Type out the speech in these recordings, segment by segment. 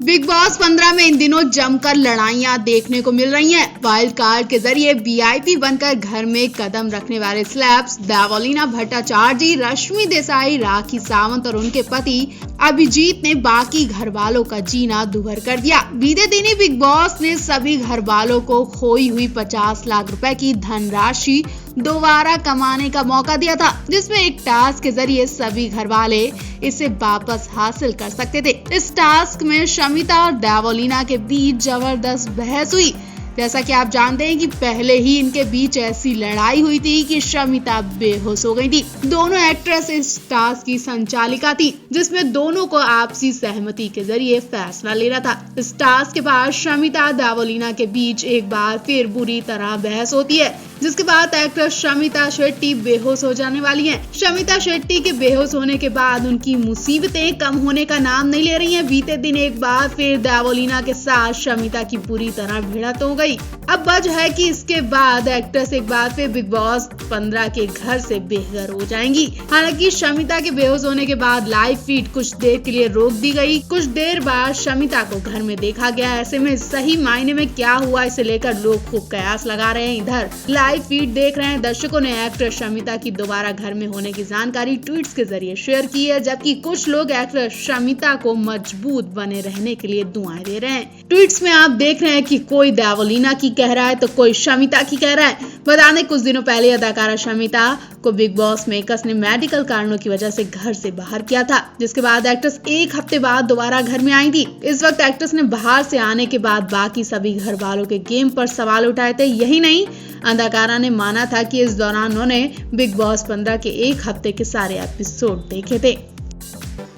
Big boss 15 में इन दिनों जमकर लड़ाइयां देखने को मिल रही हैं। वाइल्ड कार्ड के जरिए वीआईपी बनकर घर में कदम रखने वाले स्लैब्स देवोलीना भट्टाचार्य, रश्मि देसाई, राखी सावंत और उनके पति अभिजीत ने बाकी घर वालों का जीना दुभर कर दिया। बीते दिन ही बिग बॉस ने सभी घर वालों को खोई हुई 50 लाख रुपए की धनराशि दोबारा कमाने का मौका दिया था, जिसमें एक टास्क के जरिए सभी घर वाले इसे वापस हासिल कर सकते थे। इस टास्क में शमिता और देवोलीना के बीच जबरदस्त बहस हुई। जैसा कि आप जानते हैं कि पहले ही इनके बीच ऐसी लड़ाई हुई थी कि शमिता बेहोश हो गई थी। दोनों एक्ट्रेस इस टास्क की संचालिका थी, जिसमें दोनों को आपसी सहमति के जरिए फैसला लेना था। इस टास्क के बाद शमिता देवोलीना के बीच एक बार फिर बुरी तरह बहस होती है, जिसके बाद एक्ट्रेस शमिता शेट्टी बेहोश हो जाने वाली हैं। शमिता शेट्टी के बेहोश होने के बाद उनकी मुसीबतें कम होने का नाम नहीं ले रही हैं। बीते दिन एक बार फिर देवोलीना के साथ शमिता की पूरी तरह भिड़ंत हो गई। अब वजह है कि इसके बाद एक्ट्रेस एक बार फिर बिग बॉस 15 के घर से बेघर हो जाएंगी। हालांकि शमिता के बेहोश होने के बाद लाइव फीड कुछ देर के लिए रोक दी गई। कुछ देर बाद शमिता को घर में देखा गया। ऐसे में सही मायने में क्या हुआ, इसे लेकर लोग खूब कयास लगा रहे हैं। इधर लाइव फीड देख रहे हैं दर्शकों ने एक्ट्रेस शमिता की दोबारा घर में होने की जानकारी ट्वीट्स के जरिए शेयर की है, जबकि कुछ लोग एक्ट्रेस शमिता को मजबूत बने रहने के लिए दुआएं दे रहे हैं। ट्वीट्स में आप देख रहे हैं कि कोई देवोलीना की कह रहा है तो कोई शमिता की कह रहा है। बता दें कुछ दिनों पहले अदाकारा शमिता को बिग बॉस मेकर्स ने मेडिकल कारणों की वजह से घर से बाहर किया था, जिसके बाद एक्ट्रेस एक हफ्ते बाद दोबारा घर में आई थी। इस वक्त एक्ट्रेस ने बाहर से आने के बाद बाकी सभी घर वालों के गेम पर सवाल उठाए थे। यही नहीं, अदाकारा ने माना था कि इस दौरान उन्होंने बिग बॉस 15 के एक हफ्ते के सारे एपिसोड देखे थे।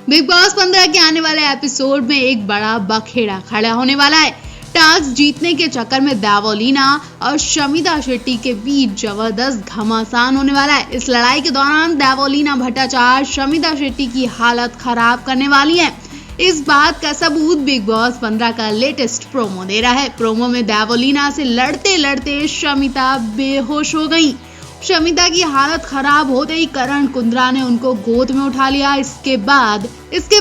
बिग बॉस 15 के आने वाले एपिसोड में एक बड़ा बखेड़ा खड़ा होने वाला है। टास्क जीतने के चक्कर में देवोलीना और शमिता शेट्टी के बीच जबरदस्त घमासान होने वाला है। इस लड़ाई के दौरान देवोलीना भट्टाचार्य शमिता शेट्टी की हालत खराब करने वाली है। इस बात का सबूत बिग बॉस 15 का लेटेस्ट प्रोमो दे रहा है। प्रोमो में देवोलीना से लड़ते लड़ते शमिता बेहोश हो गई। शमिता की हालत खराब होते ही करण कुंद्रा ने उनको गोद में उठा लिया। इसके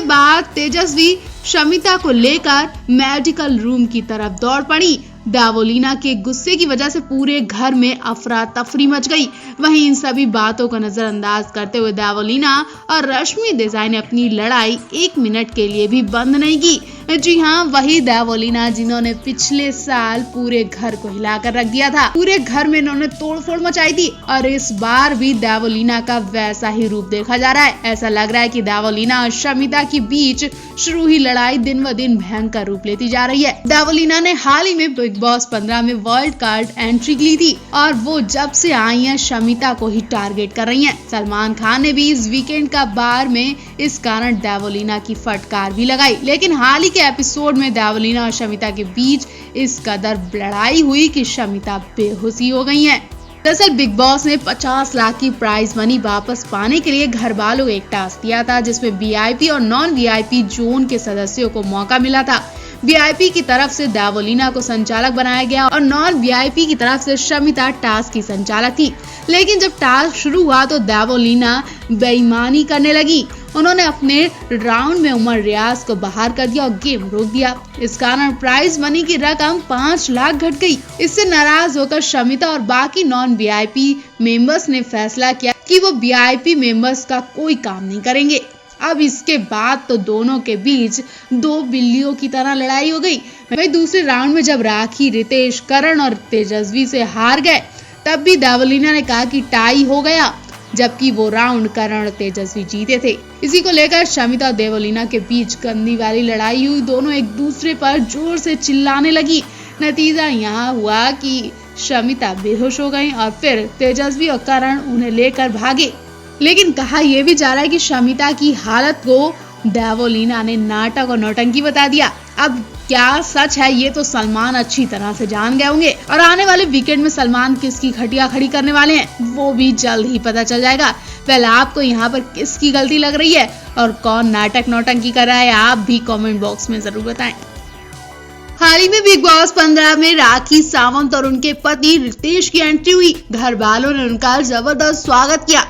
बाद तेजस्वी शमिता को लेकर मेडिकल रूम की तरफ दौड़ पड़ी। देवोलीना के गुस्से की वजह से पूरे घर में अफरा तफरी मच गई। वहीं इन सभी बातों को नजरअंदाज करते हुए देवोलीना और रश्मि देसाई ने अपनी लड़ाई 1 मिनट के लिए भी बंद नहीं की। जी हाँ, वही देवोलीना जिन्होंने पिछले साल पूरे घर को हिलाकर रख दिया था। पूरे घर में इन्होंने तोड़फोड़ मचाई थी और इस बार भी देवोलीना का वैसा ही रूप देखा जा रहा है। ऐसा लग रहा है कि देवोलीना और शमिता के बीच शुरू ही लड़ाई दिन ब दिन भयंकर रूप लेती जा रही है। देवोलीना ने हाल ही में बिग बॉस 15 में वाइल्ड कार्ड एंट्री ली थी और वो जब से आई हैं शमिता को ही टारगेट कर रही हैं। सलमान खान ने भी इस वीकेंड का बार में इस कारण देवोलीना की फटकार भी लगाई, लेकिन हाल ही के एपिसोड में देवोलीना और शमिता के बीच इस कदर लड़ाई हुई कि शमिता बेहोशी हो गई हैं। दरअसल बिग बॉस ने 50 लाख की प्राइज मनी वापस पाने के लिए घर वालों को एक टास्क दिया था, जिसमें वीआईपी और नॉन वीआईपी जोन के सदस्यों को मौका मिला था। वीआईपी की तरफ से देवोलीना को संचालक बनाया गया और नॉन वीआईपी की तरफ से शमिता टास्क की संचालक थी। लेकिन जब टास्क शुरू हुआ तो देवोलीना बेईमानी करने लगी। उन्होंने अपने राउंड में उमर रियाज को बाहर कर दिया और गेम रोक दिया। इस कारण प्राइज मनी की रकम 5 लाख घट गई। इससे नाराज होकर शमिता और बाकी नॉन वीआईपी मेंबर्स ने फैसला किया कि वो वीआईपी मेंबर्स का कोई काम नहीं करेंगे। अब इसके बाद तो दोनों के बीच 2 बिल्लियों की तरह लड़ाई हो गई। वहीं दूसरे राउंड में जब राखी, रितेश, करण और तेजस्वी से हार गए, तब भी देवोलीना ने कहा कि टाई हो गया, जबकि वो राउंड करण और तेजस्वी जीते थे। इसी को लेकर शमिता और देवोलीना के बीच गंदी वाली लड़ाई हुई। दोनों एक दूसरे पर जोर से चिल्लाने लगी। नतीजा यहाँ हुआ कि शमिता बेहोश हो गई और फिर तेजस्वी और करण उन्हें लेकर भागे। लेकिन कहा यह भी जा रहा है कि शमिता की हालत को देवोलीना ने नाटक और नौटंकी बता दिया। अब क्या सच है ये तो सलमान अच्छी तरह से जान गए होंगे और आने वाले वीकेंड में सलमान किसकी खटिया खड़ी करने वाले हैं वो भी जल्द ही पता चल जाएगा। पहले आपको यहाँ पर किसकी गलती लग रही है और कौन नाटक नौटंकी कर रहा है, आप भी कमेंट बॉक्स में जरूर बताएं। हाल ही में बिग बॉस 15 में राखी सावंत और उनके पति रितेश की एंट्री हुई। घर वालों ने उनका जबरदस्त स्वागत किया।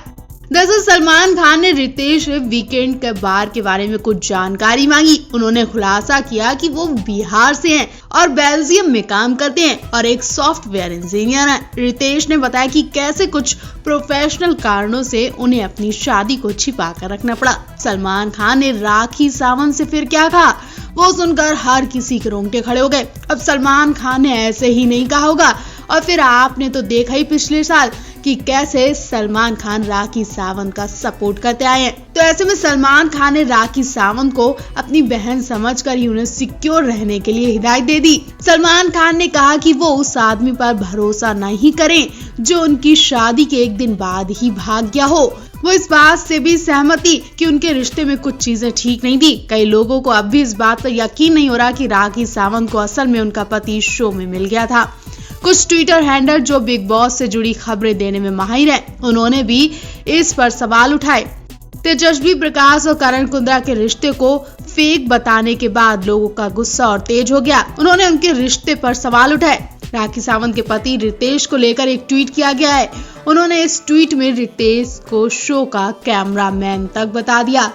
दरअसल सलमान खान ने रितेश वीकेंड के बार के बारे में कुछ जानकारी मांगी। उन्होंने खुलासा किया कि वो बिहार से हैं और बेल्जियम में काम करते हैं और एक सॉफ्टवेयर इंजीनियर हैं। रितेश ने बताया कि कैसे कुछ प्रोफेशनल कारणों से उन्हें अपनी शादी को छिपा कर रखना पड़ा। सलमान खान ने राखी सावंत से फिर क्या कहा, वो सुनकर हर किसी के रोंगटे खड़े हो गए। अब सलमान खान ने ऐसे ही नहीं कहा होगा। और फिर आपने तो देखा ही पिछले साल कि कैसे सलमान खान राखी सावंत का सपोर्ट करते आए हैं। तो ऐसे में सलमान खान ने राखी सावंत को अपनी बहन समझकर ही उन्हें सिक्योर रहने के लिए हिदायत दे दी। सलमान खान ने कहा कि वो उस आदमी पर भरोसा नहीं करें जो उनकी शादी के एक दिन बाद ही भाग गया हो। वो इस बात से भी सहमत थी कि उनके रिश्ते में कुछ चीजें ठीक नहीं थी। कई लोगों को अब भी इस बात पर यकीन नहीं हो रहा कि राखी सावंत को असल में उनका पति शो में मिल गया था। कुछ ट्विटर हैंडलर जो बिग बॉस से जुड़ी खबरें देने में माहिर हैं, उन्होंने भी इस पर सवाल उठाए। तेजस्वी प्रकाश और करण कुंद्रा के रिश्ते को फेक बताने के बाद लोगों का गुस्सा और तेज हो गया। उन्होंने उनके रिश्ते पर सवाल उठाए। राखी सावंत के पति रितेश को लेकर एक ट्वीट किया गया है। उन्होंने इस ट्वीट में रितेश को शो का कैमरामैन तक बता दिया।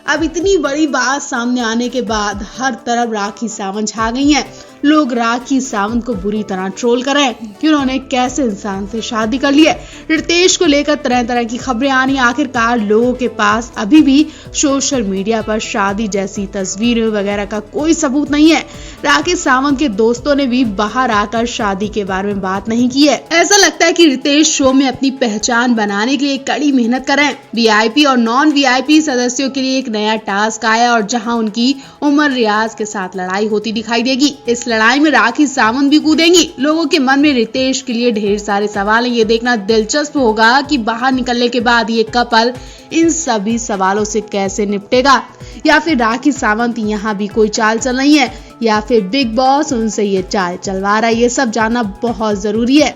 अब इतनी बड़ी बात सामने आने के बाद हर तरफ राखी सावंत छा गई हैं। लोग राखी सावंत को बुरी तरह ट्रोल कर रहे हैं कि उन्होंने कैसे इंसान से शादी कर ली है। रितेश को लेकर तरह तरह की खबरें आनी। आखिरकार लोगों के पास अभी भी सोशल मीडिया पर शादी जैसी तस्वीरें वगैरह का कोई सबूत नहीं है। राखी सावंत के दोस्तों ने भी बाहर आकर शादी के बारे में बात नहीं की है। ऐसा लगता है कि रितेश शो में अपनी पहचान बनाने के लिए कड़ी मेहनत कर रहे हैं। वीआईपी और नॉन वीआईपी सदस्यों के लिए एक नया टास्क आया और जहां उनकी उमर रियाज के साथ लड़ाई होती दिखाई देगी। इस लड़ाई में राखी सावंत भी कूदेंगी। लोगों के मन में रितेश के लिए ढेर सारे सवाल हैं। ये देखना दिलचस्प होगा कि बाहर निकलने के बाद ये कपल इन सभी सवालों से कैसे निपटेगा, या फिर राखी सावंत यहाँ भी कोई चाल चल रही है, या फिर बिग बॉस उनसे ये चाल चलवा रहा है। ये सब जानना बहुत जरूरी है।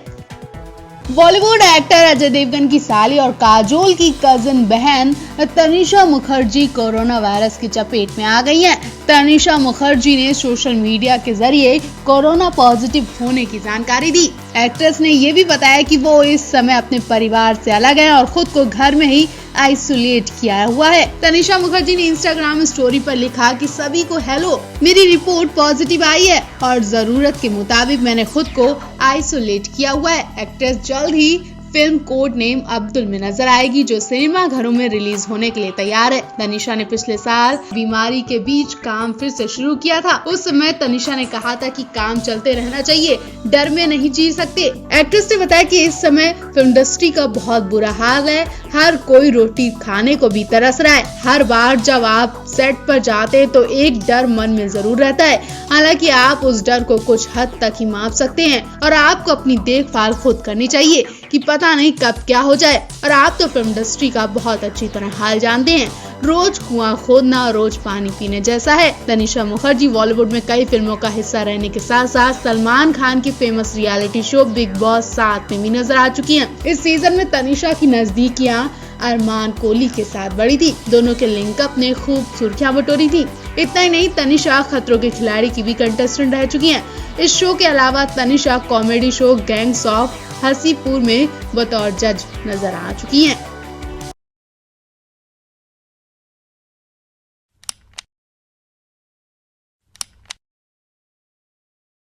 बॉलीवुड एक्टर अजय देवगन की साली और काजोल की कजिन बहन तनिषा मुखर्जी कोरोना वायरस की चपेट में आ गई हैं। तनिषा मुखर्जी ने सोशल मीडिया के जरिए कोरोना पॉजिटिव होने की जानकारी दी। एक्ट्रेस ने ये भी बताया कि वो इस समय अपने परिवार से अलग है और खुद को घर में ही आइसोलेट किया हुआ है। तनिषा मुखर्जी ने इंस्टाग्राम स्टोरी पर लिखा कि सभी को हेलो, मेरी रिपोर्ट पॉजिटिव आई है और जरूरत के मुताबिक मैंने खुद को आइसोलेट किया हुआ है। एक्ट्रेस जल्द ही फिल्म कोड नेम अब्दुल में नजर आएगी, जो सिनेमा घरों में रिलीज होने के लिए तैयार है। तनिषा ने पिछले साल बीमारी के बीच काम फिर से शुरू किया था। उस समय तनिषा ने कहा था कि काम चलते रहना चाहिए, डर में नहीं जी सकते। एक्ट्रेस ने बताया कि इस समय फिल्म इंडस्ट्री का बहुत बुरा हाल है। हर कोई रोटी खाने को भी तरस रहा है। हर बार जब आप सेट पर जाते तो एक डर मन में जरूर रहता है। हालांकि आप उस डर को कुछ हद तक ही माप सकते हैं और आपको अपनी देखभाल खुद करनी चाहिए कि पता नहीं कब क्या हो जाए। और आप तो फिल्म इंडस्ट्री का बहुत अच्छी तरह हाल जानते हैं। रोज कुआं खोदना रोज पानी पीने जैसा है। तनिषा मुखर्जी बॉलीवुड में कई फिल्मों का हिस्सा रहने के साथ साथ सलमान खान की famous reality show big boss 7 में भी नजर आ चुकी हैं। इस सीजन में तनिषा की नजदीकियां अरमान कोहली के साथ बढ़ी थी। दोनों के लिंकअप ने खूब सुर्खियां बटोरी थी। इतना ही नहीं, तनिषा खतरों के खिलाड़ी की भी कंटेस्टेंट रह चुकी हैं। इस शो के अलावा Tanisha comedy show gangs of Haseepur में बतौर जज नजर आ चुकी हैं।